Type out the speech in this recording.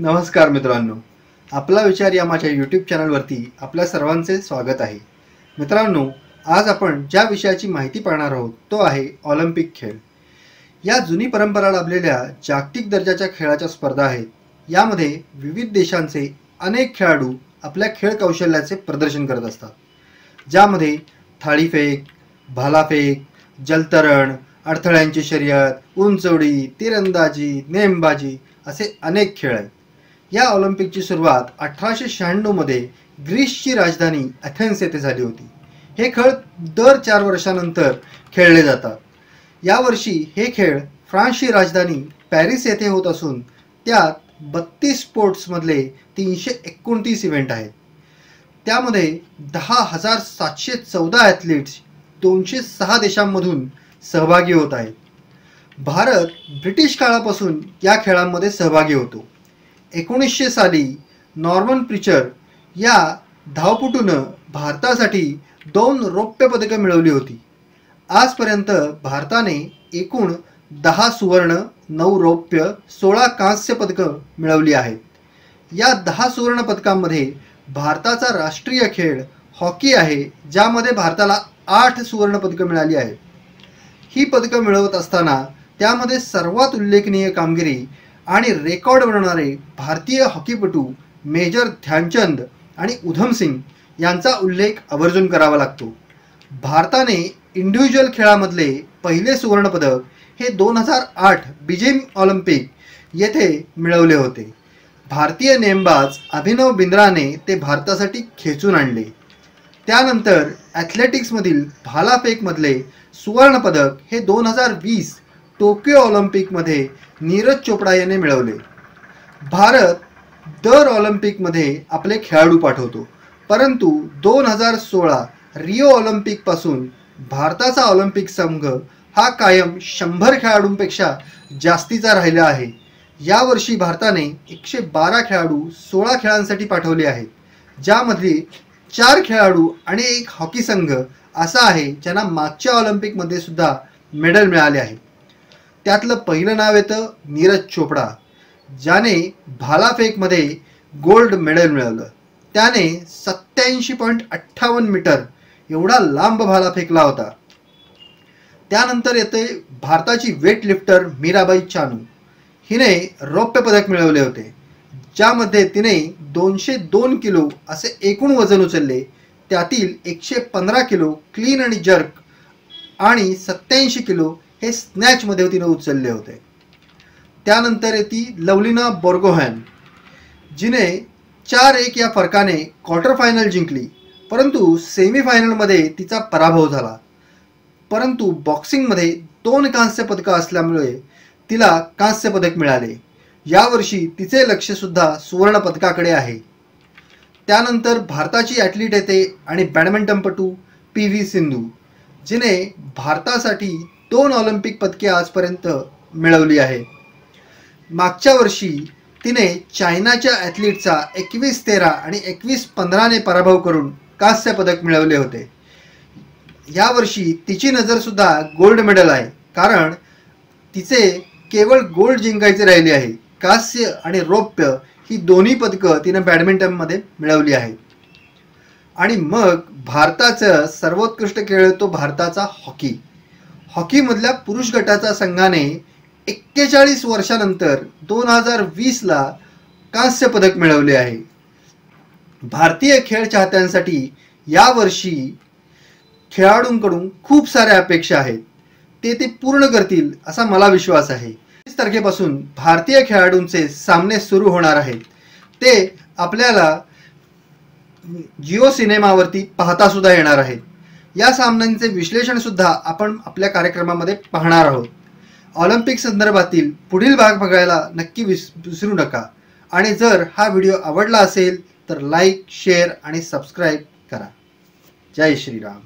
नमस्कार मित्रांनो, आपला विचार या माझ्या यूट्यूब चॅनलवरती आपल्या सर्वांचे स्वागत आहे। मित्रांनो, आज आपण ज्या विषयाची माहिती पाहणार आहोत तो आहे ऑलिम्पिक खेळ। या जुनी परंपरा लाभलेल्या जागतिक दर्जाच्या खेळाच्या स्पर्धा आहेत। यामध्ये विविध देशांचे अनेक खेळाडू आपल्या खेळ कौशल्याचे प्रदर्शन करत असतात, ज्यामध्ये थाळीफेक, भालाफेक, जलतरण, अडथळ्यांची शर्यत, उंच उडी, तिरंदाजी, नेमबाजी असे अनेक खेळ आहेत। या ऑलिम्पिकची सुरुवात 1896 मध्ये ग्रीसची राजधानी अथेन्स येथे झाली होती। हे खेळ दर 4 वर्षांनंतर खेळले जातात। यावर्षी हे खेळ फ्रान्सची राजधानी पॅरिस येथे होत असून त्यात 32 स्पोर्ट्समधले 329 इव्हेंट आहेत। त्यामध्ये 10,714 ॲथलीट्स 206 देशांमधून सहभागी होत आहेत। भारत ब्रिटिश काळापासून या खेळांमध्ये सहभागी होतो। 1900 साली नॉर्मन प्रिचर या धावपटूनं भारतासाठी 2 रौप्य पदकं मिळवली होती। आजपर्यंत भारताने एकूण 10 सुवर्ण, 9 रौप्य, 16 कांस्य पदकं मिळवली आहेत। या 10 सुवर्ण पदकांमध्ये भारताचा राष्ट्रीय खेळ हॉकी आहे, ज्यामध्ये भारताला 8 सुवर्ण पदकं मिळाली आहेत। ही पदकं मिळवत असताना त्यामध्ये सर्वात उल्लेखनीय कामगिरी आणि रेकॉर्ड बनवणारे भारतीय हॉकीपटू मेजर ध्यानचंद आणि उधम सिंग यांचा उल्लेख आवर्जून करावा लागतो। भारताने इंडिव्हिज्युअल खेळामधले पहिले सुवर्ण पदक हे 2008 बीजिंग ऑलिम्पिक येथे मिळवले होते। भारतीय नेमबाज अभिनव बिंद्राने ते भारतासाठी खेचून आणले। त्यानंतर ॲथलेटिक्समधील भालाफेकमधले सुवर्ण पदक हे 2020 टोकियो ऑलिम्पिकमध्ये नीरज चोपडा याने मिळवले। भारत दर ऑलिम्पिकमध्ये आपले खेळाडू पाठवतो, परंतु 2016 रिओ ऑलिम्पिकपासून भारताचा ऑलिम्पिक संघ हा कायम 100 खेळाडूंपेक्षा जास्तीचा राहिला आहे। यावर्षी भारताने 112 खेळाडू 16 खेळांसाठी पाठवले आहेत, ज्यामध्ये 4 खेळाडू आणि 1 हॉकी संघ असा आहे ज्यांना मागच्या ऑलिम्पिकमध्ये सुद्धा मेडल मिळाले आहे। त्यातलं पहिलं नाव येतं नीरज चोपडा, ज्याने भालाफेकमध्ये गोल्ड मेडल मिळवलं। त्याने 87.58 मीटर एवढा लांब भाला फेकला होता। त्यानंतर येते भारताची वेट लिफ्टर मीराबाई चानू। हिने रौप्य पदक मिळवले होते, ज्यामध्ये तिने 202 किलो असे एकूण वजन उचलले। त्यातील 115 किलो क्लीन आणि जर्क आणि 87 किलो हे स्नॅचमध्ये तिने उचलले होते। त्यानंतर येते लवलिना बोर्गोहॅन, जिने 4-1 या फरकाने क्वार्टर फायनल जिंकली, परंतु सेमीफायनलमध्ये तिचा पराभव झाला। परंतु बॉक्सिंगमध्ये 2 कांस्य पदकं असल्यामुळे तिला कांस्य पदक मिळाले। यावर्षी तिचे लक्ष सुद्धा सुवर्ण पदकाकडे आहे। त्यानंतर भारताची ॲथलीट येते आणि बॅडमिंटनपटू PV सिंधू, जिने भारतासाठी 2 ऑलिम्पिक पदके आजपर्यंत मिळवली आहे। मागच्या वर्षी तिने चायनाच्या ॲथलीटचा 21-13 आणि 21-15 ने पराभव करून कांस्य पदक मिळवले होते। यावर्षी तिची नजरसुद्धा गोल्ड मेडल आहे, कारण तिचे केवळ गोल्ड जिंकायचे राहिले आहे। कांस्य आणि रौप्य ही दोन्ही पदकं तिने बॅडमिंटनमध्ये मिळवली आहेत। आणि मग भारताचा सर्वोत्कृष्ट खेळ तो भारताचा हॉकी। हॉकीमधल्या पुरुष गटाच्या संघाने 41 वर्षानंतर 2020ला कांस्य पदक मिळवले आहे। भारतीय खेळ चाहत्यांसाठी यावर्षी खेळाडूंकडून खूप साऱ्या अपेक्षा आहेत, ते पूर्ण करतील असा मला विश्वास आहे। 30 तारखेपासून भारतीय खेळाडूंचे सामने सुरू होणार आहेत। ते आपल्याला जिओ सिनेमावरती पाहता सुद्धा येणार आहेत। या सामन्यांचे विश्लेषण सुद्धा आपण आपल्या कार्यक्रमामध्ये पाहणार आहोत। ऑलिम्पिक संदर्भातील पुढील भाग बघायला नक्की विसरू नका। आणि जर हा व्हिडिओ आवडला असेल तर लाईक, शेअर आणि सबस्क्राईब करा। जय श्रीराम।